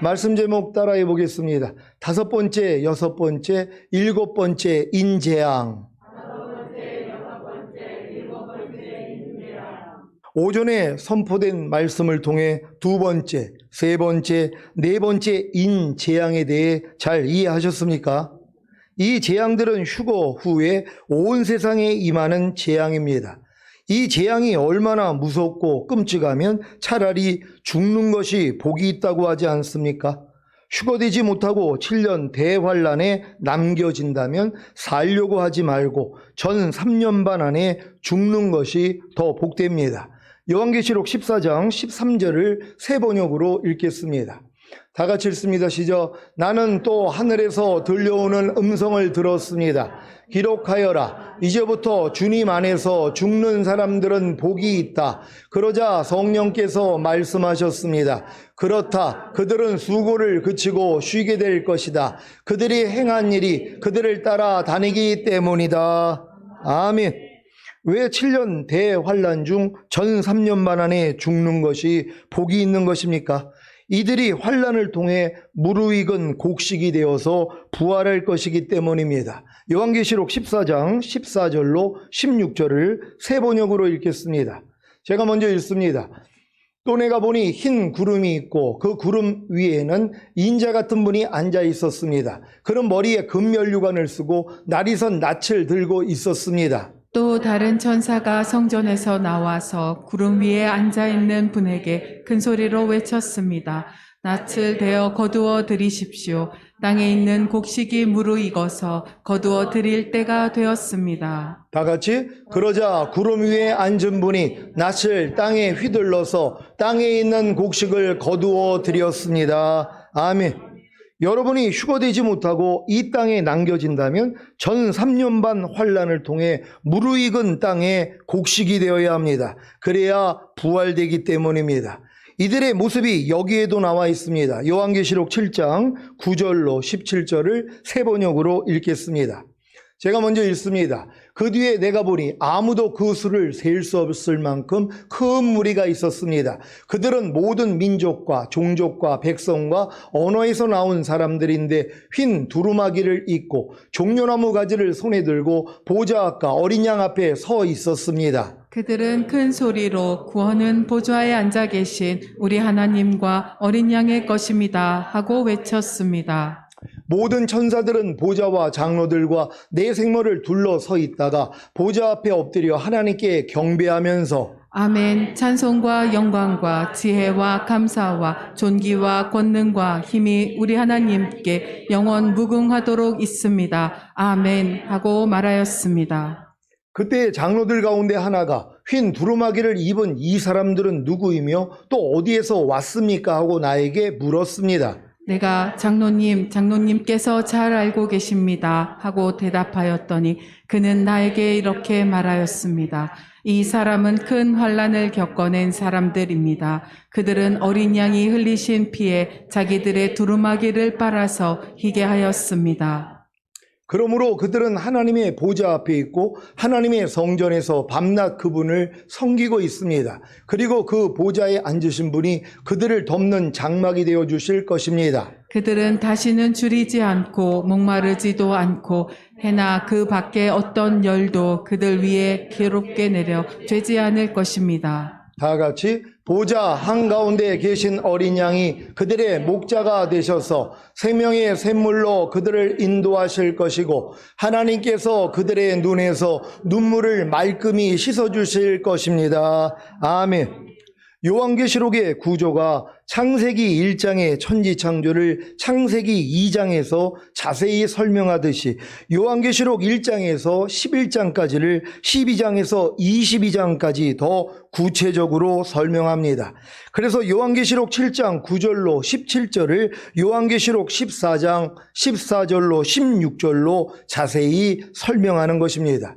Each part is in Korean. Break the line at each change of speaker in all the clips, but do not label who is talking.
말씀 제목 따라해 보겠습니다. 5번째, 6번째, 7번째 인재앙. 오전에 선포된 말씀을 통해 2번째, 3번째, 4번째 인재앙에 대해 잘 이해하셨습니까? 이 재앙들은 휴거 후에 온 세상에 임하는 재앙입니다. 이 재앙이 얼마나 무섭고 끔찍하면 차라리 죽는 것이 복이 있다고 하지 않습니까? 휴거되지 못하고 7년 대환란에 남겨진다면 살려고 하지 말고 전 3년 반 안에 죽는 것이 더 복됩니다. 요한계시록 14장 13절을 세 번역으로 읽겠습니다. 다 같이 읽습니다. 시작. 나는 또 하늘에서 들려오는 음성을 들었습니다. 기록하여라. 이제부터 주님 안에서 죽는 사람들은 복이 있다. 그러자 성령께서 말씀하셨습니다. 그렇다. 그들은 수고를 그치고 쉬게 될 것이다. 그들이 행한 일이 그들을 따라 다니기 때문이다. 아멘. 왜 7년 대환란 중 전 3년 반 안에 죽는 것이 복이 있는 것입니까? 이들이 환란을 통해 무르익은 곡식이 되어서 부활할 것이기 때문입니다. 요한계시록 14장 14절로 16절을 세 번역으로 읽겠습니다. 제가 먼저 읽습니다. 또 내가 보니 흰 구름이 있고 그 구름 위에는 인자 같은 분이 앉아 있었습니다. 그는 머리에 금면류관을 쓰고 날이선 낯을 들고 있었습니다.
또 다른 천사가 성전에서 나와서 구름 위에 앉아있는 분에게 큰 소리로 외쳤습니다. 낯을 대어 거두어 들이십시오. 땅에 있는 곡식이 무르익어서 거두어 들일 때가 되었습니다.
다 같이 그러자 구름 위에 앉은 분이 낯을 땅에 휘둘러서 땅에 있는 곡식을 거두어 들였습니다. 아멘. 여러분이 휴거되지 못하고 이 땅에 남겨진다면 전 3년 반 환란을 통해 무르익은 땅에 곡식이 되어야 합니다. 그래야 부활되기 때문입니다. 이들의 모습이 여기에도 나와 있습니다. 요한계시록 7장 9절로 17절을 세 번역으로 읽겠습니다. 제가 먼저 읽습니다. 그 뒤에 내가 보니 아무도 그 수를 셀 수 없을 만큼 큰 무리가 있었습니다. 그들은 모든 민족과 종족과 백성과 언어에서 나온 사람들인데 흰 두루마기를 입고 종려나무 가지를 손에 들고 보좌 앞과 어린 양 앞에 서 있었습니다.
그들은 큰 소리로 구원은 보좌에 앉아 계신 우리 하나님과 어린 양의 것입니다 하고 외쳤습니다.
모든 천사들은 보좌와 장로들과 내 생모를 둘러 서 있다가 보좌 앞에 엎드려 하나님께 경배하면서
아멘. 찬송과 영광과 지혜와 감사와 존귀와 권능과 힘이 우리 하나님께 영원 무궁하도록 있습니다. 아멘 하고 말하였습니다.
그때 장로들 가운데 하나가 흰 두루마기를 입은 이 사람들은 누구이며 또 어디에서 왔습니까? 하고 나에게 물었습니다.
내가 장로님께서 잘 알고 계십니다 하고 대답하였더니 그는 나에게 이렇게 말하였습니다. 이 사람은 큰 환난을 겪어낸 사람들입니다. 그들은 어린 양이 흘리신 피에 자기들의 두루마기를 빨아서 희게 하였습니다.
그러므로 그들은 하나님의 보좌 앞에 있고 하나님의 성전에서 밤낮 그분을 섬기고 있습니다. 그리고 그 보좌에 앉으신 분이 그들을 덮는 장막이 되어 주실 것입니다.
그들은 다시는 줄이지 않고 목마르지도 않고 해나 그 밖에 어떤 열도 그들 위에 괴롭게 내려 되지 않을 것입니다.
다 같이 보좌 한가운데 계신 어린 양이 그들의 목자가 되셔서 생명의 샘물로 그들을 인도하실 것이고 하나님께서 그들의 눈에서 눈물을 말끔히 씻어주실 것입니다. 아멘. 요한계시록의 구조가 창세기 1장의 천지창조를 창세기 2장에서 자세히 설명하듯이 요한계시록 1장에서 11장까지를 12장에서 22장까지 더 구체적으로 설명합니다. 그래서 요한계시록 7장 9절로 17절을 요한계시록 14장 14절로 16절로 자세히 설명하는 것입니다.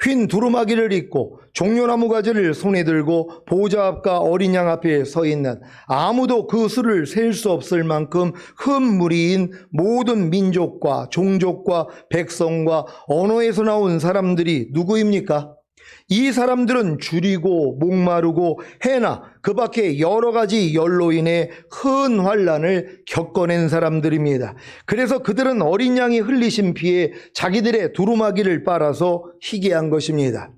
흰 두루마기를 입고 종려나무 가지를 손에 들고 보좌 앞과 어린 양 앞에 서 있는 아무도 그 수를 셀 수 없을 만큼 큰 무리인 모든 민족과 종족과 백성과 언어에서 나온 사람들이 누구입니까? 이 사람들은 줄이고 목마르고 해나 그 밖에 여러 가지 열로 인해 큰 환난을 겪어낸 사람들입니다. 그래서 그들은 어린 양이 흘리신 피에 자기들의 두루마기를 빨아서 희게한 것입니다.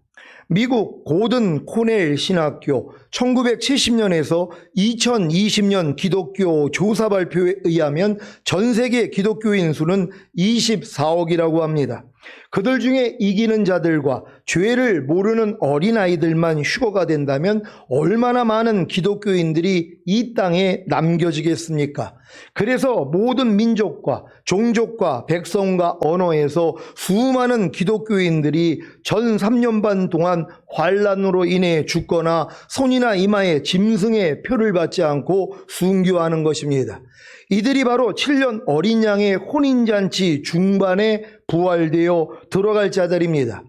미국 고든 코넬 신학교 1970년에서 2020년 기독교 조사 발표에 의하면 전 세계 기독교인 수는 24억이라고 합니다. 그들 중에 이기는 자들과 죄를 모르는 어린아이들만 휴거가 된다면 얼마나 많은 기독교인들이 이 땅에 남겨지겠습니까? 그래서 모든 민족과 종족과 백성과 언어에서 수많은 기독교인들이 전 3년 반 동안 환난으로 인해 죽거나 손이나 이마에 짐승의 표를 받지 않고 순교하는 것입니다. 이들이 바로 7년 어린 양의 혼인잔치 중반에 부활되어 들어갈 자들입니다.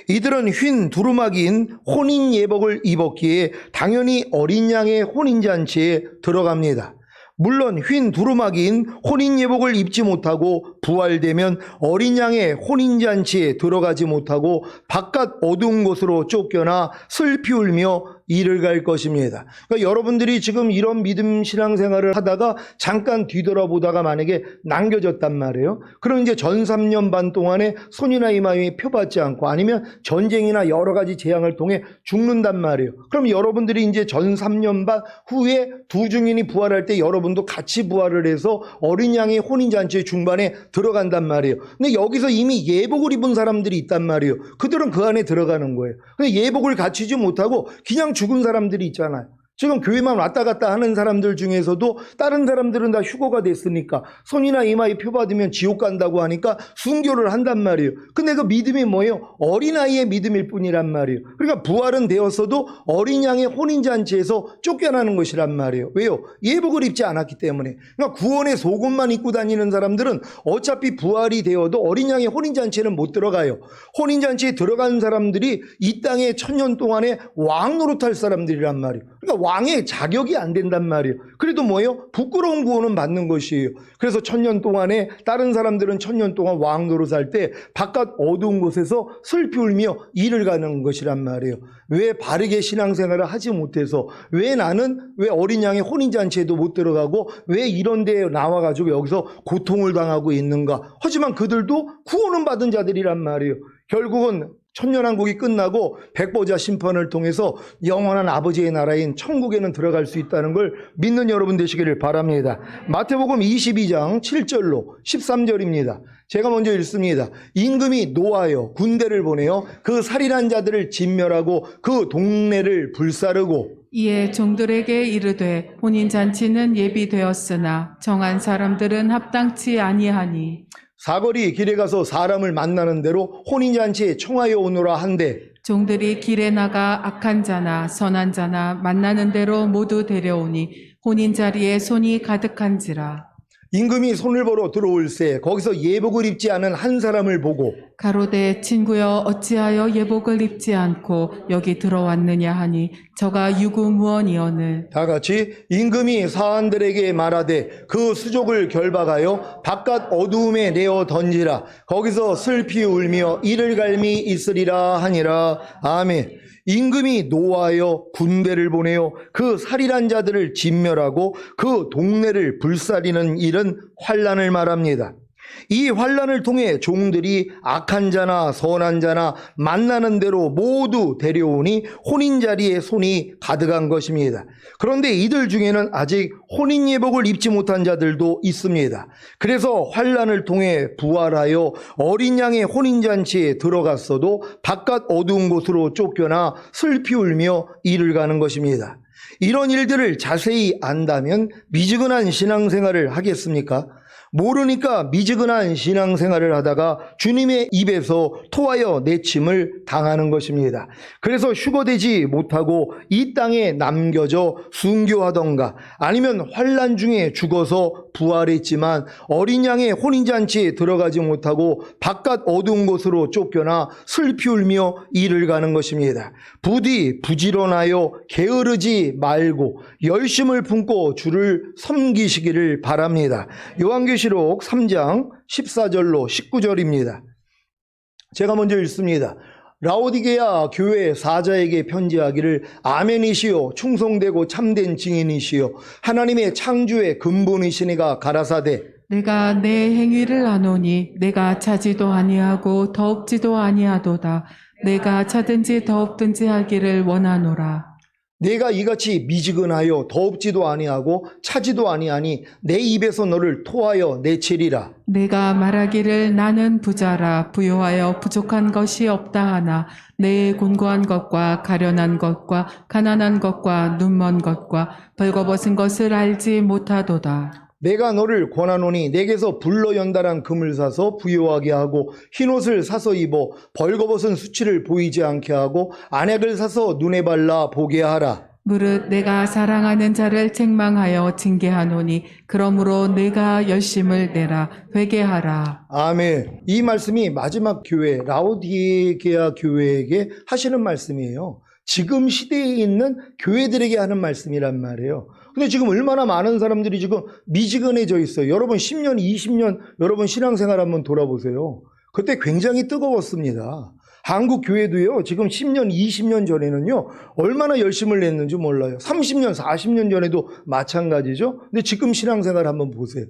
이들은 휜 두루마기인 혼인 예복을 입었기에 당연히 어린 양의 혼인잔치에 들어갑니다. 물론 휜 두루마기인 혼인 예복을 입지 못하고 부활되면 어린 양의 혼인잔치에 들어가지 못하고 바깥 어두운 곳으로 쫓겨나 슬피 울며 이를 갈 것입니다. 그러니까 여러분들이 지금 이런 믿음 신앙생활을 하다가 잠깐 뒤돌아보다가 만약에 남겨졌단 말이에요. 그럼 이제 전 3년 반 동안에 손이나 이마에 표받지 않고 아니면 전쟁이나 여러 가지 재앙을 통해 죽는단 말이에요. 그럼 여러분들이 이제 전 3년 반 후에 두 증인이 부활할 때 여러분도 같이 부활을 해서 어린 양의 혼인잔치 중반에 들어간단 말이에요. 근데 여기서 이미 예복을 입은 사람들이 있단 말이에요. 그들은 그 안에 들어가는 거예요. 근데 예복을 갖추지 못하고 그냥 죽은 사람들이 있잖아요. 지금 교회만 왔다 갔다 하는 사람들 중에서도 다른 사람들은 다 휴거가 됐으니까 손이나 이마에 표 받으면 지옥 간다고 하니까 순교를 한단 말이에요. 근데 그 믿음이 뭐예요? 어린아이의 믿음일 뿐이란 말이에요. 그러니까 부활은 되었어도 어린 양의 혼인잔치에서 쫓겨나는 것이란 말이에요. 왜요? 예복을 입지 않았기 때문에. 그러니까 구원의 속옷만 입고 다니는 사람들은 어차피 부활이 되어도 어린 양의 혼인잔치에는 못 들어가요. 혼인잔치에 들어간 사람들이 이 땅에 1000년 동안에 왕 노릇할 사람들이란 말이에요. 그러니까 왕의 자격이 안 된단 말이에요. 그래도 뭐예요? 부끄러운 구원은 받는 것이에요. 그래서 1000년 동안에 다른 사람들은 1000년 동안 왕 노릇할 때 바깥 어두운 곳에서 슬피 울며 이를 가는 것이란 말이에요. 왜 바르게 신앙생활을 하지 못해서 왜 나는 왜 어린 양의 혼인잔치에도 못 들어가고 왜 이런 데에 나와가지고 여기서 고통을 당하고 있는가. 하지만 그들도 구원은 받은 자들이란 말이에요. 결국은 천년왕국이 끝나고 백보자 심판을 통해서 영원한 아버지의 나라인 천국에는 들어갈 수 있다는 걸 믿는 여러분 되시기를 바랍니다. 마태복음 22장 7절로 13절입니다. 제가 먼저 읽습니다. 임금이 노하여 군대를 보내어 그 살인한 자들을 진멸하고 그 동네를 불사르고
이에 종들에게 이르되 혼인잔치는 예비되었으나 정한 사람들은 합당치 아니하니
사거리 길에 가서 사람을 만나는 대로 혼인잔치에 청하여 오너라 한데
종들이 길에 나가 악한 자나 선한 자나 만나는 대로 모두 데려오니 혼인 자리에 손이 가득한지라.
임금이 손을 벌어 들어올세 거기서 예복을 입지 않은 한 사람을 보고
가로되 친구여 어찌하여 예복을 입지 않고 여기 들어왔느냐 하니 저가 유구무원이오늘.
다 같이 임금이 사한들에게 말하되 그 수족을 결박하여 바깥 어두움에 내어 던지라 거기서 슬피 울며 이를 갈미 있으리라 하니라. 아멘. 임금이 노하여 군대를 보내어 그 살인한 자들을 진멸하고 그 동네를 불사리는 일은 환난을 말합니다. 이 환난을 통해 종들이 악한 자나 선한 자나 만나는 대로 모두 데려오니 혼인 자리에 손이 가득한 것입니다. 그런데 이들 중에는 아직 혼인 예복을 입지 못한 자들도 있습니다. 그래서 환난을 통해 부활하여 어린 양의 혼인 잔치에 들어갔어도 바깥 어두운 곳으로 쫓겨나 슬피 울며 이를 가는 것입니다. 이런 일들을 자세히 안다면 미지근한 신앙생활을 하겠습니까? 모르니까 미지근한 신앙생활을 하다가 주님의 입에서 토하여 내침을 당하는 것입니다. 그래서 휴거되지 못하고 이 땅에 남겨져 순교하던가 아니면 환난 중에 죽어서 부활했지만 어린 양의 혼인잔치에 들어가지 못하고 바깥 어두운 곳으로 쫓겨나 슬피 울며 이를 가는 것입니다. 부디 부지런하여 게으르지 말고 열심을 품고 주를 섬기시기를 바랍니다. 요한계시록 3장 14절로 19절입니다. 제가 먼저 읽습니다. 라오디게아 교회 사자에게 편지하기를 아멘이시요 충성되고 참된 증인이시요 하나님의 창조의 근본이시니가 가라사대
내가 내 행위를 아노니 내가 차지도 아니하고 더없지도 아니하도다. 내가 차든지 더없든지 하기를 원하노라.
내가 이같이 미지근하여 더없지도 아니하고 차지도 아니하니 내 입에서 너를 토하여 내치리라.
내가 말하기를 나는 부자라 부요하여 부족한 것이 없다 하나 내 곤고한 것과 가련한 것과 가난한 것과 눈먼 것과 벌거벗은 것을 알지 못하도다.
내가 너를 권하노니 내게서 불러 연달한 금을 사서 부요하게 하고 흰옷을 사서 입어 벌거벗은 수치를 보이지 않게 하고 안약을 사서 눈에 발라 보게 하라.
무릇 내가 사랑하는 자를 책망하여 징계하노니 그러므로 내가 열심을 내라 회개하라.
아멘. 이 말씀이 마지막 교회 라오디게아 교회에게 하시는 말씀이에요. 지금 시대에 있는 교회들에게 하는 말씀이란 말이에요. 근데 지금 얼마나 많은 사람들이 지금 미지근해져 있어요. 여러분 10년, 20년 여러분 신앙생활 한번 돌아보세요. 그때 굉장히 뜨거웠습니다. 한국 교회도요, 지금 10년, 20년 전에는요, 얼마나 열심을 냈는지 몰라요. 30년, 40년 전에도 마찬가지죠. 근데 지금 신앙생활 한번 보세요.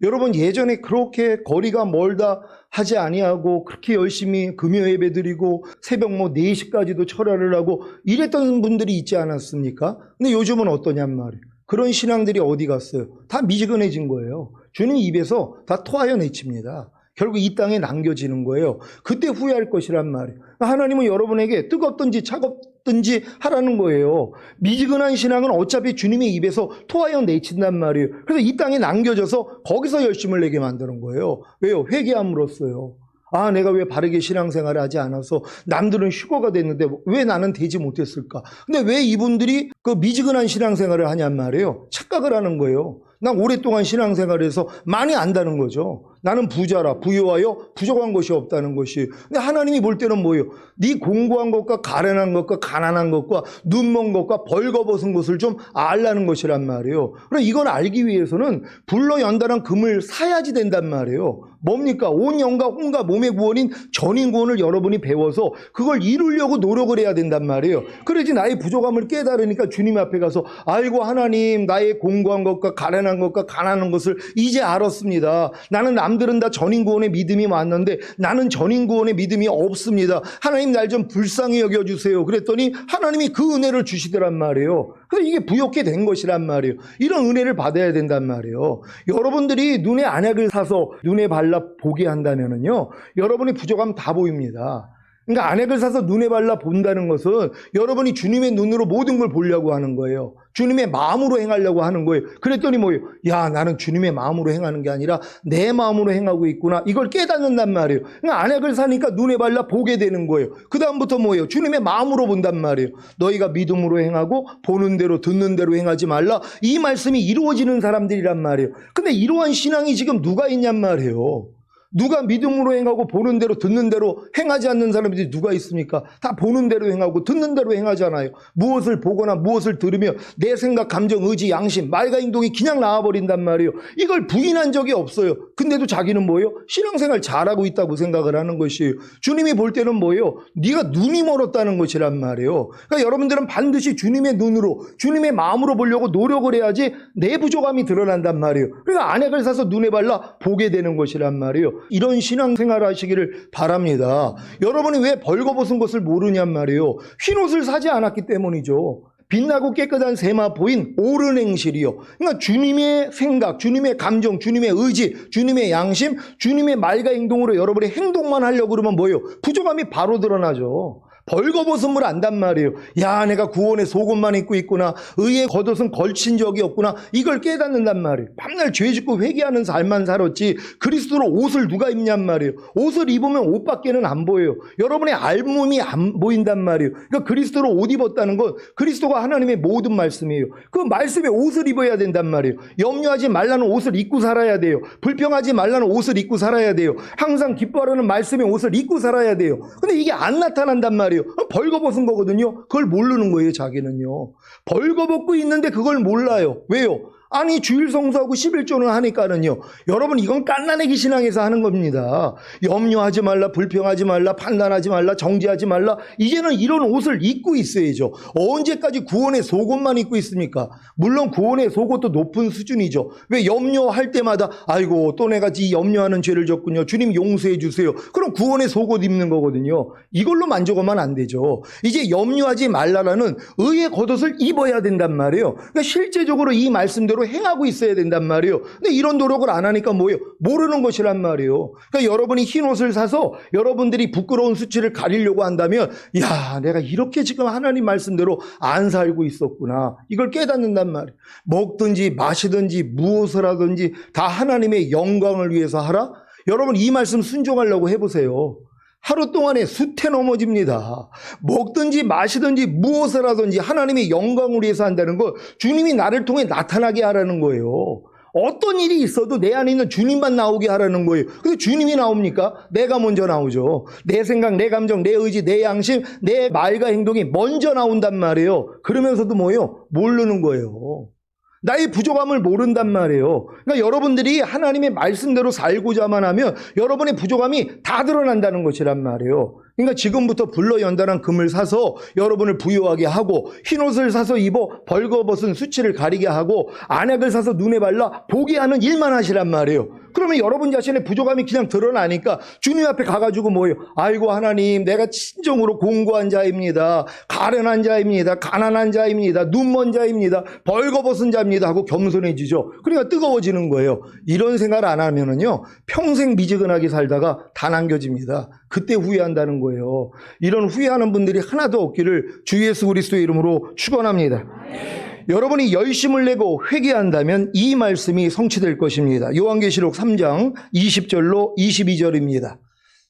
여러분 예전에 그렇게 거리가 멀다 하지 아니하고 그렇게 열심히 금요 예배 드리고 새벽 4시까지도 철야를 하고 이랬던 분들이 있지 않았습니까? 근데 요즘은 어떠냔 말이에요. 그런 신앙들이 어디 갔어요? 다 미지근해진 거예요. 주님 입에서 다 토하여 내칩니다. 결국 이 땅에 남겨지는 거예요. 그때 후회할 것이란 말이에요. 하나님은 여러분에게 뜨겁든지 차갑든지 하라는 거예요. 미지근한 신앙은 어차피 주님의 입에서 토하여 내친단 말이에요. 그래서 이 땅에 남겨져서 거기서 열심을 내게 만드는 거예요. 왜요? 회개함으로써요. 아, 내가 왜 바르게 신앙생활을 하지 않아서 남들은 휴거가 됐는데 왜 나는 되지 못했을까? 근데 왜 이분들이 그 미지근한 신앙생활을 하냔 말이에요. 착각을 하는 거예요. 난 오랫동안 신앙생활을 해서 많이 안다는 거죠. 나는 부자라 부요하여 부족한 것이 없다는 것이. 근데 하나님이 볼 때는 뭐예요? 네 공고한 것과 가련한 것과 가난한 것과 눈먼 것과 벌거벗은 것을 좀 알라는 것이란 말이에요. 그럼 이걸 알기 위해서는 불로 연달한 금을 사야지 된단 말이에요. 뭡니까? 온 영과 혼과 몸의 구원인 전인 구원을 여러분이 배워서 그걸 이루려고 노력을 해야 된단 말이에요. 그래야지 나의 부족함을 깨달으니까 주님 앞에 가서 아이고 하나님 나의 공고한 것과 가련한 것과 가난한 것을 이제 알았습니다. 나는 남들은 다 전인 구원의 믿음이 많는데 나는 전인 구원의 믿음이 없습니다. 하나님 날 좀 불쌍히 여겨주세요. 그랬더니 하나님이 그 은혜를 주시더란 말이에요. 그래서 이게 부욕게 된 것이란 말이에요. 이런 은혜를 받아야 된단 말이에요. 여러분들이 눈에 안약을 사서 눈에 발라 보게 한다면은요, 여러분의 부족함 다 보입니다. 그러니까 안약을 사서 눈에 발라 본다는 것은 여러분이 주님의 눈으로 모든 걸 보려고 하는 거예요. 주님의 마음으로 행하려고 하는 거예요. 그랬더니 뭐예요? 야, 나는 주님의 마음으로 행하는 게 아니라 내 마음으로 행하고 있구나. 이걸 깨닫는단 말이에요. 그러니까 안약을 사니까 눈에 발라 보게 되는 거예요. 그 다음부터 뭐예요? 주님의 마음으로 본단 말이에요. 너희가 믿음으로 행하고 보는 대로 듣는 대로 행하지 말라. 이 말씀이 이루어지는 사람들이란 말이에요. 근데 이러한 신앙이 지금 누가 있냔 말이에요. 누가 믿음으로 행하고 보는 대로 듣는 대로 행하지 않는 사람들이 누가 있습니까? 다 보는 대로 행하고 듣는 대로 행하잖아요. 무엇을 보거나 무엇을 들으며 내 생각, 감정, 의지, 양심, 말과 행동이 그냥 나와버린단 말이에요. 이걸 부인한 적이 없어요. 근데도 자기는 뭐예요? 신앙생활 잘하고 있다고 생각을 하는 것이에요. 주님이 볼 때는 뭐예요? 네가 눈이 멀었다는 것이란 말이에요. 그러니까 여러분들은 반드시 주님의 눈으로, 주님의 마음으로 보려고 노력을 해야지 내 부족함이 드러난단 말이에요. 그러니까 안약을 사서 눈에 발라 보게 되는 것이란 말이에요. 이런 신앙생활 하시기를 바랍니다. 여러분이 왜 벌거벗은 것을 모르냔 말이에요. 흰옷을 사지 않았기 때문이죠. 빛나고 깨끗한 세마포인 옳은 행실이요. 그러니까 주님의 생각, 주님의 감정, 주님의 의지, 주님의 양심, 주님의 말과 행동으로 여러분의 행동만 하려고 그러면 뭐예요? 부족함이 바로 드러나죠. 벌거벗음을 안단 말이에요. 야, 내가 구원의 속옷만 입고 있구나. 의의 겉옷은 걸친 적이 없구나. 이걸 깨닫는단 말이에요. 밤날 죄 짓고 회개하는 삶만 살았지 그리스도로 옷을 누가 입냔 말이에요. 옷을 입으면 옷밖에는 안 보여요. 여러분의 알몸이 안 보인단 말이에요. 그러니까 그리스도로 옷 입었다는 건 그리스도가 하나님의 모든 말씀이에요. 그 말씀에 옷을 입어야 된단 말이에요. 염려하지 말라는 옷을 입고 살아야 돼요. 불평하지 말라는 옷을 입고 살아야 돼요. 항상 기뻐하라는 말씀의 옷을 입고 살아야 돼요. 근데 이게 안 나타난단 말이에요. 벌거벗은 거거든요. 그걸 모르는 거예요, 자기는요. 벌거벗고 있는데 그걸 몰라요. 왜요? 아니 주일 성수하고 11조는 하니까는요. 여러분 이건 깐나내기 신앙에서 하는 겁니다. 염려하지 말라, 불평하지 말라, 판단하지 말라, 정죄하지 말라. 이제는 이런 옷을 입고 있어야죠. 언제까지 구원의 속옷만 입고 있습니까? 물론 구원의 속옷도 높은 수준이죠. 왜 염려할 때마다 아이고 또 내가 이 염려하는 죄를 졌군요. 주님 용서해 주세요. 그럼 구원의 속옷 입는 거거든요. 이걸로 만족하면 안 되죠. 이제 염려하지 말라라는 의의 겉옷을 입어야 된단 말이에요. 그러니까 실제적으로 이 말씀대로 행하고 있어야 된단 말이에요. 근데 이런 노력을 안 하니까 뭐예요? 모르는 것이란 말이에요. 그러니까 여러분이 흰 옷을 사서 여러분들이 부끄러운 수치를 가리려고 한다면 야 내가 이렇게 지금 하나님 말씀대로 안 살고 있었구나. 이걸 깨닫는단 말이에요. 먹든지 마시든지 무엇을 하든지 다 하나님의 영광을 위해서 하라? 여러분 이 말씀 순종하려고 해보세요. 하루 동안에 숱해 넘어집니다. 먹든지 마시든지 무엇을 하든지 하나님의 영광을 위해서 한다는 거 주님이 나를 통해 나타나게 하라는 거예요. 어떤 일이 있어도 내 안에 있는 주님만 나오게 하라는 거예요. 근데 주님이 나옵니까? 내가 먼저 나오죠. 내 생각, 내 감정, 내 의지, 내 양심, 내 말과 행동이 먼저 나온단 말이에요. 그러면서도 뭐예요? 모르는 거예요. 나의 부족함을 모른단 말이에요. 그러니까 여러분들이 하나님의 말씀대로 살고자만 하면 여러분의 부족함이 다 드러난다는 것이란 말이에요. 그러니까 지금부터 불러 연단한 금을 사서 여러분을 부유하게 하고 흰옷을 사서 입어 벌거벗은 수치를 가리게 하고 안약을 사서 눈에 발라 보게 하는 일만 하시란 말이에요. 그러면 여러분 자신의 부족함이 그냥 드러나니까 주님 앞에 가가지고 뭐예요? 아이고 하나님 내가 진정으로 공고한 자입니다. 가련한 자입니다. 가난한 자입니다. 눈먼 자입니다. 벌거벗은 자입니다 하고 겸손해지죠. 그러니까 뜨거워지는 거예요. 이런 생각을 안 하면은요 평생 미지근하게 살다가 다 남겨집니다. 그때 후회한다는 거예요. 이런 후회하는 분들이 하나도 없기를 주 예수 그리스도의 이름으로 축원합니다. 여러분이 열심을 내고 회개한다면 이 말씀이 성취될 것입니다. 요한계시록 3장 20절로 22절입니다.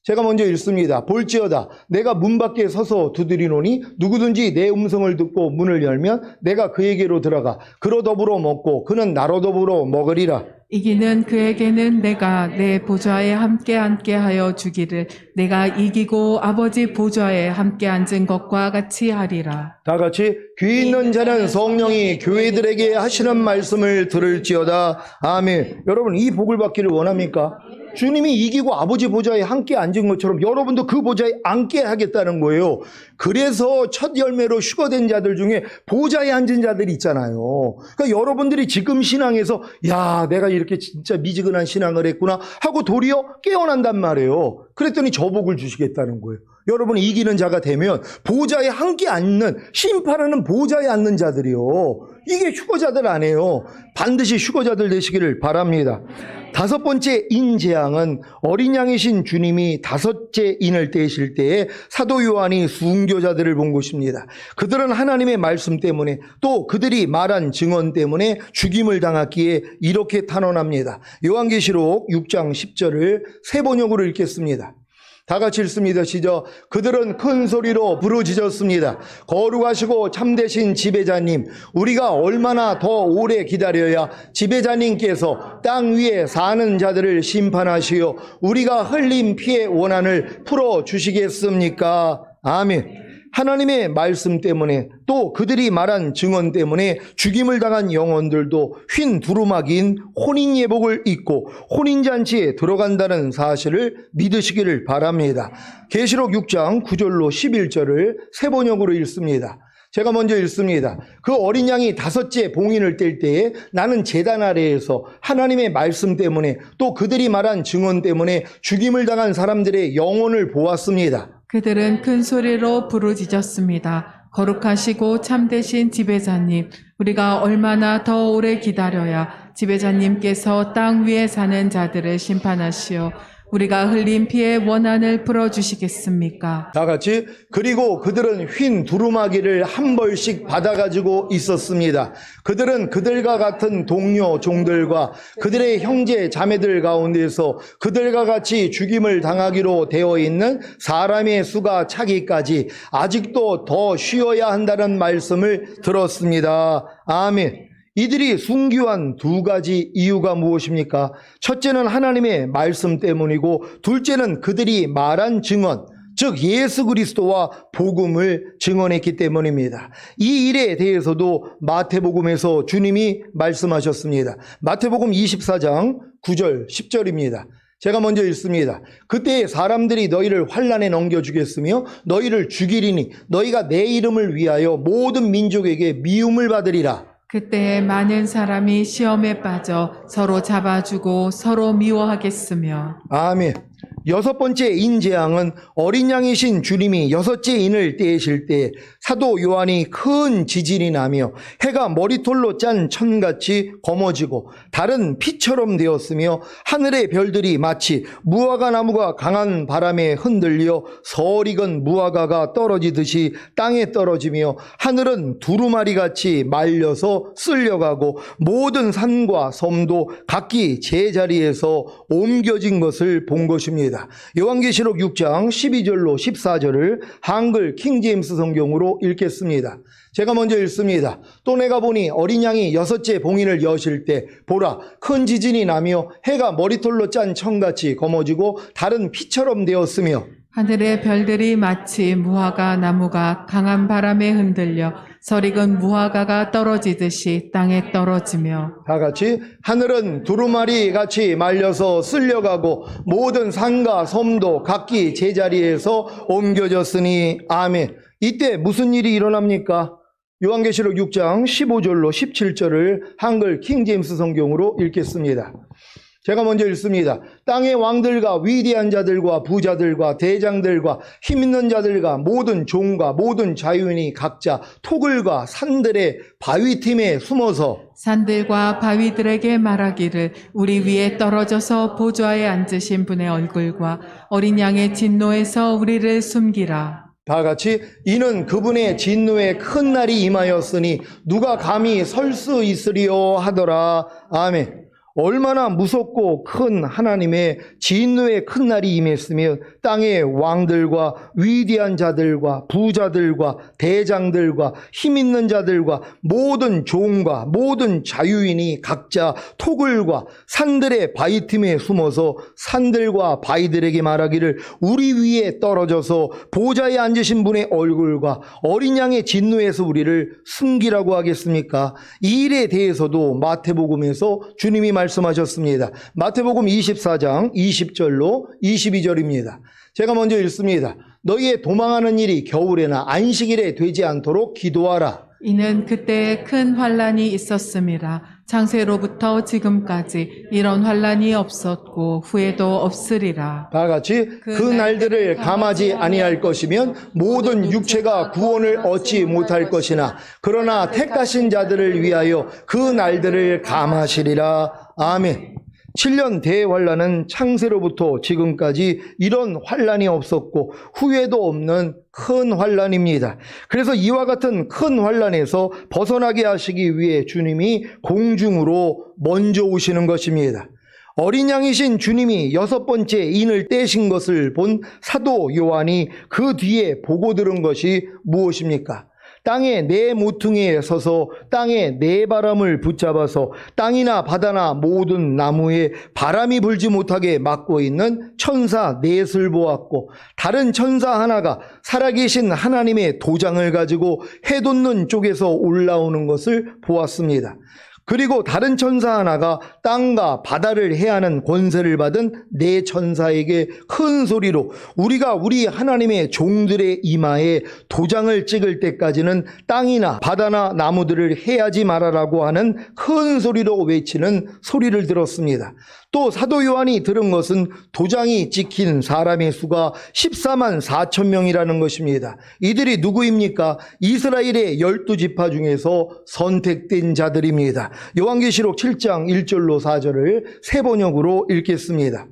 제가 먼저 읽습니다. 볼지어다 내가 문 밖에 서서 두드리노니 누구든지 내 음성을 듣고 문을 열면 내가 그에게로 들어가 그로 더불어 먹고 그는 나로 더불어 먹으리라.
이기는 그에게는 내가 내 보좌에 함께 앉게 하여 주기를 내가 이기고 아버지 보좌에 함께 앉은 것과 같이 하리라.
다 같이 귀 있는 자는 성령이 교회들에게 하시는 말씀을 들을지어다. 아멘. 여러분 이 복을 받기를 원합니까? 주님이 이기고 아버지 보좌에 함께 앉은 것처럼 여러분도 그 보좌에 앉게 하겠다는 거예요. 그래서 첫 열매로 휴거된 자들 중에 보좌에 앉은 자들이 있잖아요. 그러니까 여러분들이 지금 신앙에서 야 내가 이렇게 진짜 미지근한 신앙을 했구나 하고 도리어 깨어난단 말이에요. 그랬더니 저 복을 주시겠다는 거예요. 여러분이 이기는 자가 되면 보좌에 함께 앉는 심판하는 보좌에 앉는 자들이요. 이게 휴거자들 아니에요. 반드시 휴거자들 되시기를 바랍니다. 다섯 번째 인재앙은 어린 양이신 주님이 다섯째 인을 떼실 때에 사도 요한이 순교자들을 본 것입니다. 그들은 하나님의 말씀 때문에 또 그들이 말한 증언 때문에 죽임을 당했기에 이렇게 탄원합니다. 요한계시록 6장 10절을 세 번역으로 읽겠습니다. 다 같이 읽습니다. 시작. 그들은 큰 소리로 부르짖었습니다. 거룩하시고 참되신 지배자님, 우리가 얼마나 더 오래 기다려야 지배자님께서 땅 위에 사는 자들을 심판하시어 우리가 흘린 피의 원한을 풀어주시겠습니까? 아멘. 하나님의 말씀 때문에 또 그들이 말한 증언 때문에 죽임을 당한 영혼들도 흰 두루마기인 혼인예복을 입고 혼인잔치에 들어간다는 사실을 믿으시기를 바랍니다. 계시록 6장 9절로 11절을 세 번역으로 읽습니다. 제가 먼저 읽습니다. 그 어린 양이 다섯째 봉인을 뗄 때에 나는 제단 아래에서 하나님의 말씀 때문에 또 그들이 말한 증언 때문에 죽임을 당한 사람들의 영혼을 보았습니다.
그들은 큰 소리로 부르짖었습니다. 거룩하시고 참되신 지배자님, 우리가 얼마나 더 오래 기다려야 지배자님께서 땅 위에 사는 자들을 심판하시어 우리가 흘린 피의 원한을 풀어주시겠습니까?
다 같이 그리고 그들은 흰 두루마기를 한 벌씩 받아가지고 있었습니다. 그들은 그들과 같은 동료 종들과 그들의 형제 자매들 가운데서 그들과 같이 죽임을 당하기로 되어 있는 사람의 수가 차기까지 아직도 더 쉬어야 한다는 말씀을 들었습니다. 아멘. 이들이 순교한 두 가지 이유가 무엇입니까? 첫째는 하나님의 말씀 때문이고 둘째는 그들이 말한 증언, 즉 예수 그리스도와 복음을 증언했기 때문입니다. 이 일에 대해서도 마태복음에서 주님이 말씀하셨습니다. 마태복음 24장 9절 10절입니다. 제가 먼저 읽습니다. 그때 사람들이 너희를 환난에 넘겨주겠으며 너희를 죽이리니 너희가 내 이름을 위하여 모든 민족에게 미움을 받으리라.
그때 많은 사람이 시험에 빠져 서로 잡아주고 서로 미워하겠으며.
아멘. 여섯 번째 인재앙은 어린 양이신 주님이 여섯째 인을 떼실 때 사도 요한이 큰 지진이 나며 해가 머리털로 짠 천같이 검어지고 달은 피처럼 되었으며 하늘의 별들이 마치 무화과 나무가 강한 바람에 흔들려 서리건 무화과가 떨어지듯이 땅에 떨어지며 하늘은 두루마리같이 말려서 쓸려가고 모든 산과 섬도 각기 제자리에서 옮겨진 것을 본 것입니다. 요한계시록 6장 12절로 14절을 한글 킹제임스 성경으로 읽겠습니다. 제가 먼저 읽습니다. 또 내가 보니 어린 양이 여섯째 봉인을 여실 때 보라 큰 지진이 나며 해가 머리털로 짠 천같이 검어지고 달은 피처럼 되었으며
하늘의 별들이 마치 무화과 나무가 강한 바람에 흔들려 서리건 무화과가 떨어지듯이 땅에 떨어지며.
다 같이 하늘은 두루마리 같이 말려서 쓸려가고 모든 산과 섬도 각기 제자리에서 옮겨졌으니 아멘. 이때 무슨 일이 일어납니까? 요한계시록 6장 15절로 17절을 한글 킹제임스 성경으로 읽겠습니다. 제가 먼저 읽습니다. 땅의 왕들과 위대한 자들과 부자들과 대장들과 힘있는 자들과 모든 종과 모든 자유인이 각자 토굴과 산들의 바위틈에 숨어서
산들과 바위들에게 말하기를 우리 위에 떨어져서 보좌에 앉으신 분의 얼굴과 어린 양의 진노에서 우리를 숨기라.
다 같이 이는 그분의 진노의 큰 날이 임하였으니 누가 감히 설 수 있으리요 하더라. 아멘. 얼마나 무섭고 큰 하나님의 진노의 큰 날이 임했으며 땅의 왕들과 위대한 자들과 부자들과 대장들과 힘있는 자들과 모든 종과 모든 자유인이 각자 토굴과 산들의 바위틈에 숨어서 산들과 바위들에게 말하기를 우리 위에 떨어져서 보좌에 앉으신 분의 얼굴과 어린 양의 진노에서 우리를 숨기라고 하겠습니까? 이 일에 대해서도 마태복음에서 주님이 말씀하셨습니다. 마태복음 24장 20절로 22절입니다. 제가 먼저 읽습니다. 너희의 도망하는 일이 겨울에나 안식일에 되지 않도록 기도하라.
이는 그때 큰 환란이 있었음이라. 창세로부터 지금까지 이런 환란이 없었고 후에도 없으리라.
다 같이 그 날들을 감하지 아니할 것이면 모든 육체가 구원을 얻지 못할 것이나 그러나 택하신 자들을 위하여 그 날들을 감하시리라. 아멘. 7년 대환란은 창세로부터 지금까지 이런 환란이 없었고 후회도 없는 큰 환란입니다. 그래서 이와 같은 큰 환란에서 벗어나게 하시기 위해 주님이 공중으로 먼저 오시는 것입니다. 어린 양이신 주님이 여섯 번째 인을 떼신 것을 본 사도 요한이 그 뒤에 보고 들은 것이 무엇입니까? 땅의 네 모퉁이에 서서 땅의 네 바람을 붙잡아서 땅이나 바다나 모든 나무에 바람이 불지 못하게 막고 있는 천사 넷을 보았고 다른 천사 하나가 살아계신 하나님의 도장을 가지고 해 돋는 쪽에서 올라오는 것을 보았습니다. 그리고 다른 천사 하나가 땅과 바다를 해하는 권세를 받은 네 천사에게 큰 소리로 우리가 우리 하나님의 종들의 이마에 도장을 찍을 때까지는 땅이나 바다나 나무들을 해하지 말아라고 하는 큰 소리로 외치는 소리를 들었습니다. 또 사도 요한이 들은 것은 도장이 찍힌 사람의 수가 14만 4천 명이라는 것입니다. 이들이 누구입니까? 이스라엘의 12지파 중에서 선택된 자들입니다. 요한계시록 7장 1절로 4절을 새 번역으로 읽겠습니다.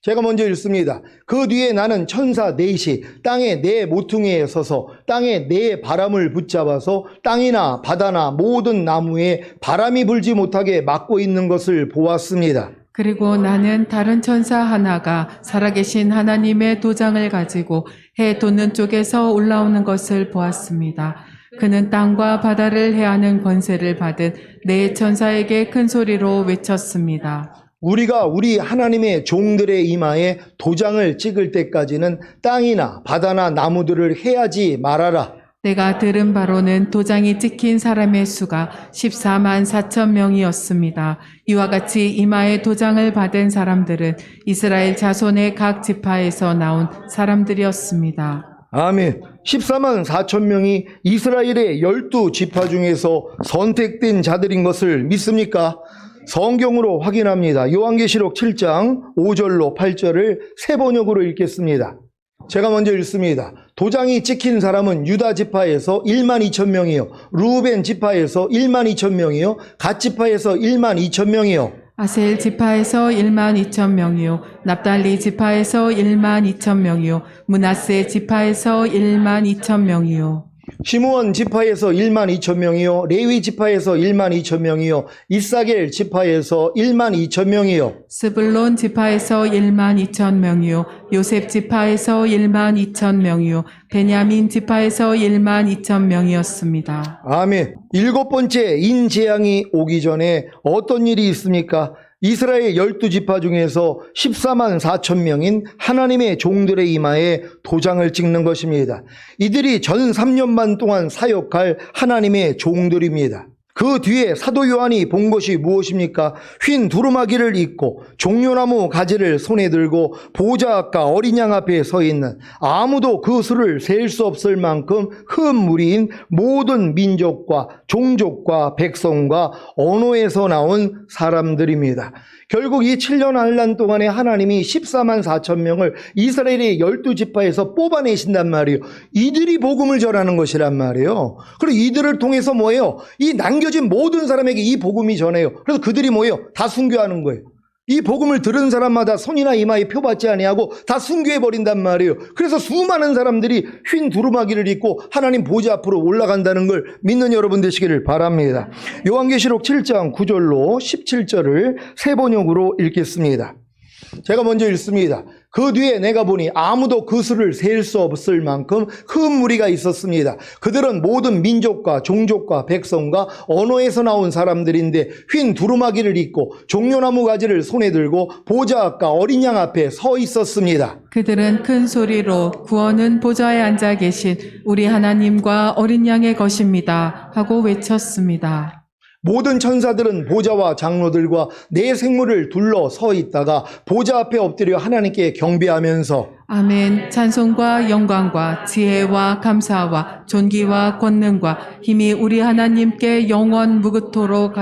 제가 먼저 읽습니다. 그 뒤에 나는 천사 넷이 땅의 네 모퉁이에 서서 땅의 네 바람을 붙잡아서 땅이나 바다나 모든 나무에 바람이 불지 못하게 막고 있는 것을 보았습니다.
그리고 나는 다른 천사 하나가 살아계신 하나님의 도장을 가지고 해 돋는 쪽에서 올라오는 것을 보았습니다. 그는 땅과 바다를 해하는 권세를 받은 네 천사에게 큰 소리로 외쳤습니다.
우리가 우리 하나님의 종들의 이마에 도장을 찍을 때까지는 땅이나 바다나 나무들을 해하지 말아라.
내가 들은 바로는 도장이 찍힌 사람의 수가 14만 4천 명이었습니다. 이와 같이 이마에 도장을 받은 사람들은 이스라엘 자손의 각 지파에서 나온 사람들이었습니다.
아멘. 14만 4천 명이 이스라엘의 12지파 중에서 선택된 자들인 것을 믿습니까? 성경으로 확인합니다. 요한계시록 7장 5절로 8절을 세 번역으로 읽겠습니다. 제가 먼저 읽습니다. 도장이 찍힌 사람은 유다 지파에서 1만 2천 명이요, 루벤 지파에서 1만 2천 명이요, 갓 지파에서 1만 2천 명이요,
아셀 지파에서 1만 2천 명이요, 납달리 지파에서 1만 2천 명이요, 므낫세 지파에서 1만 2천 명이요,
시므온 지파에서 1만 2천 명이요, 레위 지파에서 1만 2천 명이요, 이사겔 지파에서 1만 2천 명이요,
스불론 지파에서 1만 2천 명이요, 요셉 지파에서 1만 2천 명이요, 베냐민 지파에서 1만 2천 명이었습니다.
아멘. 일곱 번째 인재앙이 오기 전에 어떤 일이 있습니까? 이스라엘 12지파 중에서 14만 4천 명인 하나님의 종들의 이마에 도장을 찍는 것입니다. 이들이 전 3년만 동안 사역할 하나님의 종들입니다. 그 뒤에 사도 요한이 본 것이 무엇입니까? 휜 두루마기를 입고 종려나무 가지를 손에 들고 보좌 앞과 어린 양 앞에 서 있는, 아무도 그 수를 셀 수 없을 만큼 큰 무리인 모든 민족과 종족과 백성과 언어에서 나온 사람들입니다. 결국 이 7년 한란 동안에 하나님이 14만 4천 명을 이스라엘의 12지파에서 뽑아내신단 말이에요. 이들이 복음을 전하는 것이란 말이에요. 그리고 이들을 통해서 뭐예요? 이 남겨진 모든 사람에게 이 복음이 전해요. 그래서 그들이 뭐예요? 다 순교하는 거예요. 이 복음을 들은 사람마다 손이나 이마에 표 받지 아니하고 다 순교해버린단 말이에요. 그래서 수많은 사람들이 휜 두루마기를 입고 하나님 보좌 앞으로 올라간다는 걸 믿는 여러분 되시기를 바랍니다. 요한계시록 7장 9절로 17절을 세 번역으로 읽겠습니다. 제가 먼저 읽습니다. 그 뒤에 내가 보니 아무도 그 수를 셀 수 없을 만큼 큰 무리가 있었습니다. 그들은 모든 민족과 종족과 백성과 언어에서 나온 사람들인데 휜 두루마기를 입고 종려나무 가지를 손에 들고 보좌 앞과 어린 양 앞에 서 있었습니다.
그들은 큰 소리로 구원은 보좌에 앉아 계신 우리 하나님과 어린 양의 것입니다 하고 외쳤습니다.
모든 천사들은 보좌와 장로들과 네 생물을 둘러 서 있다가 보좌 앞에 엎드려 하나님께 경배하면서
아멘. 찬송과 영광과 지혜와 감사와 존귀와 권능과 힘이 우리 하나님께 영원 무그토록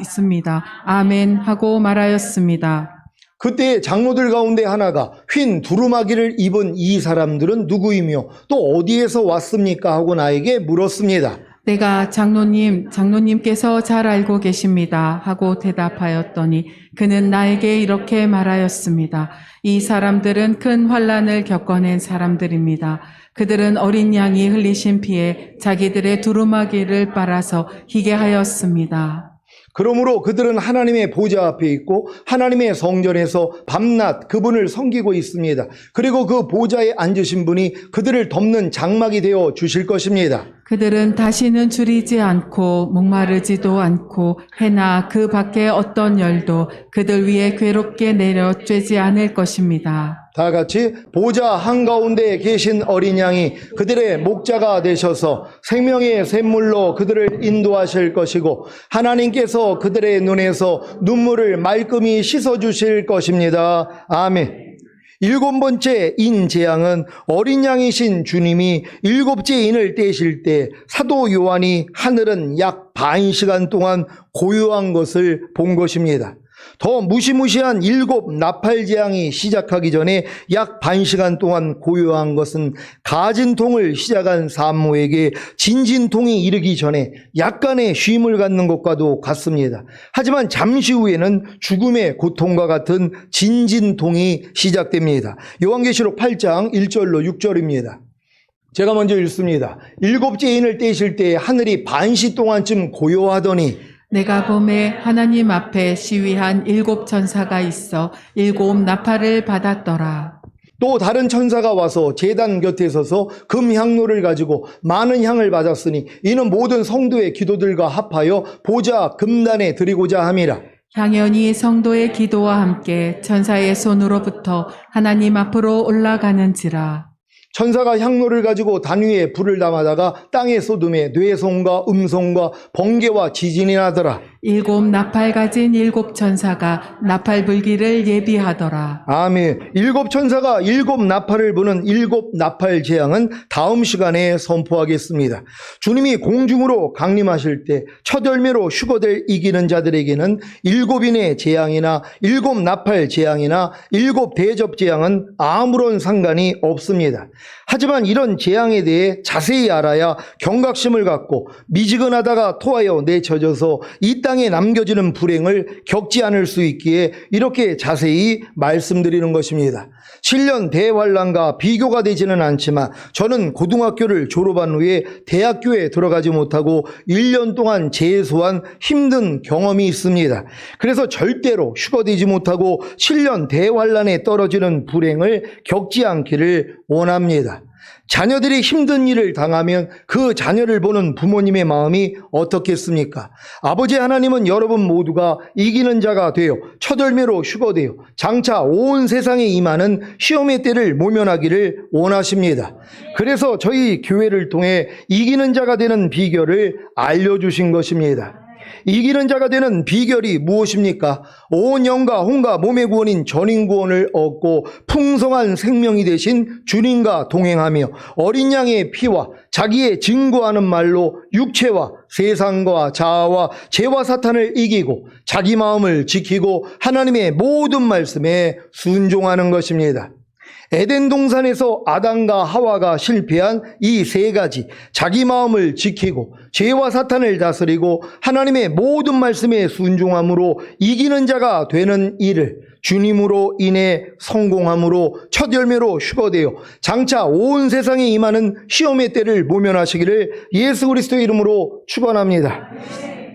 있습니다. 아멘 하고 말하였습니다.
그때 장로들 가운데 하나가 휜 두루마기를 입은 이 사람들은 누구이며 또 어디에서 왔습니까? 하고 나에게 물었습니다.
내가 장로님께서 잘 알고 계십니다 하고 대답하였더니 그는 나에게 이렇게 말하였습니다. 이 사람들은 큰 환난을 겪어낸 사람들입니다. 그들은 어린 양이 흘리신 피에 자기들의 두루마기를 빨아서 희게 하였습니다.
그러므로 그들은 하나님의 보좌 앞에 있고 하나님의 성전에서 밤낮 그분을 섬기고 있습니다. 그리고 그 보좌에 앉으신 분이 그들을 덮는 장막이 되어 주실 것입니다.
그들은 다시는 줄이지 않고 목마르지도 않고 해나 그 밖에 어떤 열도 그들 위에 괴롭게 내려 쬐지 않을 것입니다.
다 같이 보좌 한가운데 계신 어린 양이 그들의 목자가 되셔서 생명의 샘물로 그들을 인도하실 것이고 하나님께서 그들의 눈에서 눈물을 말끔히 씻어주실 것입니다. 아멘. 일곱 번째 인재앙은 어린 양이신 주님이 일곱째 인을 떼실 때 사도 요한이 하늘은 약 반 시간 동안 고요한 것을 본 것입니다. 더 무시무시한 일곱 나팔재앙이 시작하기 전에 약 반 시간 동안 고요한 것은 가진통을 시작한 산모에게 진진통이 이르기 전에 약간의 쉼을 갖는 것과도 같습니다. 하지만 잠시 후에는 죽음의 고통과 같은 진진통이 시작됩니다. 요한계시록 8장 1절로 6절입니다. 제가 먼저 읽습니다. 일곱째 인을 떼실 때 하늘이 반시 동안쯤 고요하더니
내가 봄에 하나님 앞에 시위한 7 천사가 있어 7 나팔을 받았더라.
또 다른 천사가 와서 제단 곁에 서서 금향로를 가지고 많은 향을 받았으니 이는 모든 성도의 기도들과 합하여 보좌 금단에 드리고자 함이라.
향연이 성도의 기도와 함께 천사의 손으로부터 하나님 앞으로 올라가는지라.
천사가 향로를 가지고 단 위에 불을 담아다가 땅에 쏟음에 뇌성과 음성과 번개와 지진이 나더라.
7 나팔 가진 7 천사가 나팔 불기를 예비하더라.
아멘. 7 천사가 7 나팔을 부는 7 나팔 재앙은 다음 시간에 선포하겠습니다. 주님이 공중으로 강림하실 때 첫 열매로 휴거될 이기는 자들에게는 7인의 재앙이나 7 나팔 재앙이나 7 대접 재앙은 아무런 상관이 없습니다. 하지만 이런 재앙에 대해 자세히 알아야 경각심을 갖고 미지근하다가 토하여 내쳐져서 이 땅에 남겨지는 불행을 겪지 않을 수 있기에 이렇게 자세히 말씀드리는 것입니다. 7년 대환란과 비교가 되지는 않지만 저는 고등학교를 졸업한 후에 대학교에 들어가지 못하고 1년 동안 재수한 힘든 경험이 있습니다. 그래서 절대로 휴거되지 못하고 7년 대환란에 떨어지는 불행을 겪지 않기를 원합니다. 자녀들이 힘든 일을 당하면 그 자녀를 보는 부모님의 마음이 어떻겠습니까? 아버지 하나님은 여러분 모두가 이기는 자가 되어 첫 열매로 휴거되어 장차 온 세상에 임하는 시험의 때를 모면하기를 원하십니다. 그래서 저희 교회를 통해 이기는 자가 되는 비결을 알려주신 것입니다. 이기는 자가 되는 비결이 무엇입니까? 온 영과 혼과 몸의 구원인 전인구원을 얻고 풍성한 생명이 되신 주님과 동행하며 어린 양의 피와 자기의 증거하는 말로 육체와 세상과 자아와 죄와 사탄을 이기고 자기 마음을 지키고 하나님의 모든 말씀에 순종하는 것입니다. 에덴 동산에서 아담과 하와가 실패한 이 세 가지, 자기 마음을 지키고 죄와 사탄을 다스리고 하나님의 모든 말씀에 순종함으로 이기는 자가 되는 일을 주님으로 인해 성공함으로 첫 열매로 휴거되어 장차 온 세상에 임하는 시험의 때를 모면하시기를 예수 그리스도의 이름으로 축원합니다.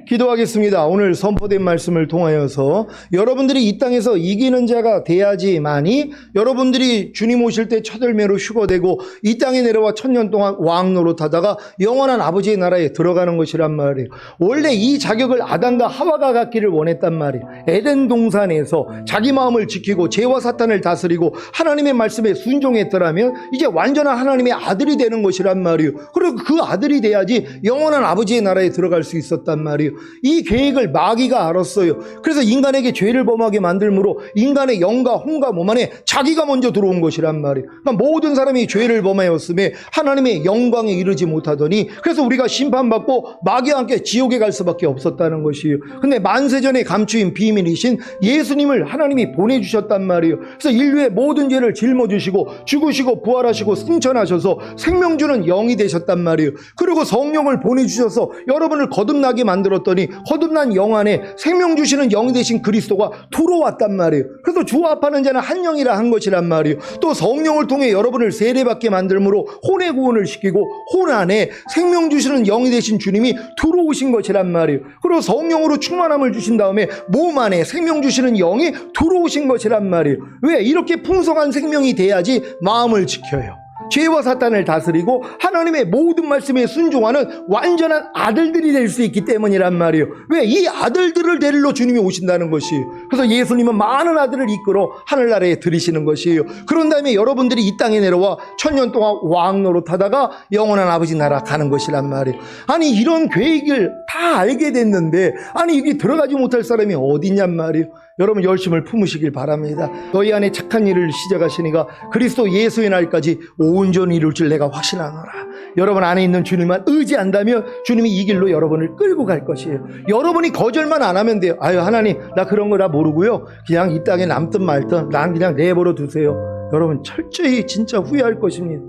기도하겠습니다. 오늘 선포된 말씀을 통하여서 여러분들이 이 땅에서 이기는 자가 돼야지만이 여러분들이 주님 오실 때 첫 열매로 휴거되고 이 땅에 내려와 1000년 동안 왕 노릇하다가 영원한 아버지의 나라에 들어가는 것이란 말이에요. 원래 이 자격을 아담과 하와가 갖기를 원했단 말이에요. 에덴 동산에서 자기 마음을 지키고 죄와 사탄을 다스리고 하나님의 말씀에 순종했더라면 이제 완전한 하나님의 아들이 되는 것이란 말이에요. 그리고 그 아들이 돼야지 영원한 아버지의 나라에 들어갈 수 있었단 말이에요. 이 계획을 마귀가 알았어요. 그래서 인간에게 죄를 범하게 만들므로 인간의 영과 혼과 몸 안에 자기가 먼저 들어온 것이란 말이에요. 그러니까 모든 사람이 죄를 범하였음에 하나님의 영광에 이르지 못하더니 그래서 우리가 심판받고 마귀와 함께 지옥에 갈 수밖에 없었다는 것이에요. 근데 만세전에 감추인 비밀이신 예수님을 하나님이 보내주셨단 말이에요. 그래서 인류의 모든 죄를 짊어지시고 죽으시고 부활하시고 승천하셔서 생명 주는 영이 되셨단 말이에요. 그리고 성령을 보내주셔서 여러분을 거듭나게 만들었더니 거듭난 영 안에 생명 주시는 영이 되신 그리스도가 들어왔단 말이에요. 그래서 주합하는 자는 한 영이라 한 것이란 말이에요. 또 성령을 통해 여러분을 세례받게 만들므로 혼의 구원을 시키고 혼 안에 생명 주시는 영이 되신 주님이 들어오신 것이란 말이에요. 그리고 성령으로 충만함을 주신 다음에 몸 안에 생명 주시는 영이 들어오신 것이란 말이에요. 왜? 이렇게 풍성한 생명이 돼야지 마음을 지켜요. 죄와 사탄을 다스리고 하나님의 모든 말씀에 순종하는 완전한 아들들이 될 수 있기 때문이란 말이에요. 왜? 이 아들들을 데리러 주님이 오신다는 것이에요. 그래서 예수님은 많은 아들을 이끌어 하늘나라에 들이시는 것이에요. 그런 다음에 여러분들이 이 땅에 내려와 1000년 동안 왕 노릇하다가 영원한 아버지 나라 가는 것이란 말이에요. 아니 이런 계획을 다 알게 됐는데 아니 여기 들어가지 못할 사람이 어디 있냔 말이에요. 여러분 열심을 품으시길 바랍니다. 너희 안에 착한 일을 시작하시니가 그리스도 예수의 날까지 온전히 이룰 줄 내가 확신하노라. 여러분 안에 있는 주님만 의지한다면 주님이 이 길로 여러분을 끌고 갈 것이에요. 여러분이 거절만 안 하면 돼요. 아유 하나님 나 그런 거 다 모르고요. 그냥 이 땅에 남든 말든 난 그냥 내버려 두세요. 여러분 철저히 진짜 후회할 것입니다.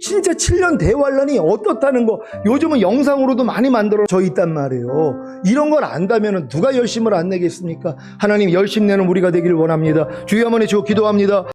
진짜 7년 대환란이 어떻다는 거 요즘은 영상으로도 많이 만들어져 있단 말이에요. 이런 걸 안다면 누가 열심을 안 내겠습니까? 하나님 열심 내는 우리가 되기를 원합니다. 주여 한번 해주고 기도합니다.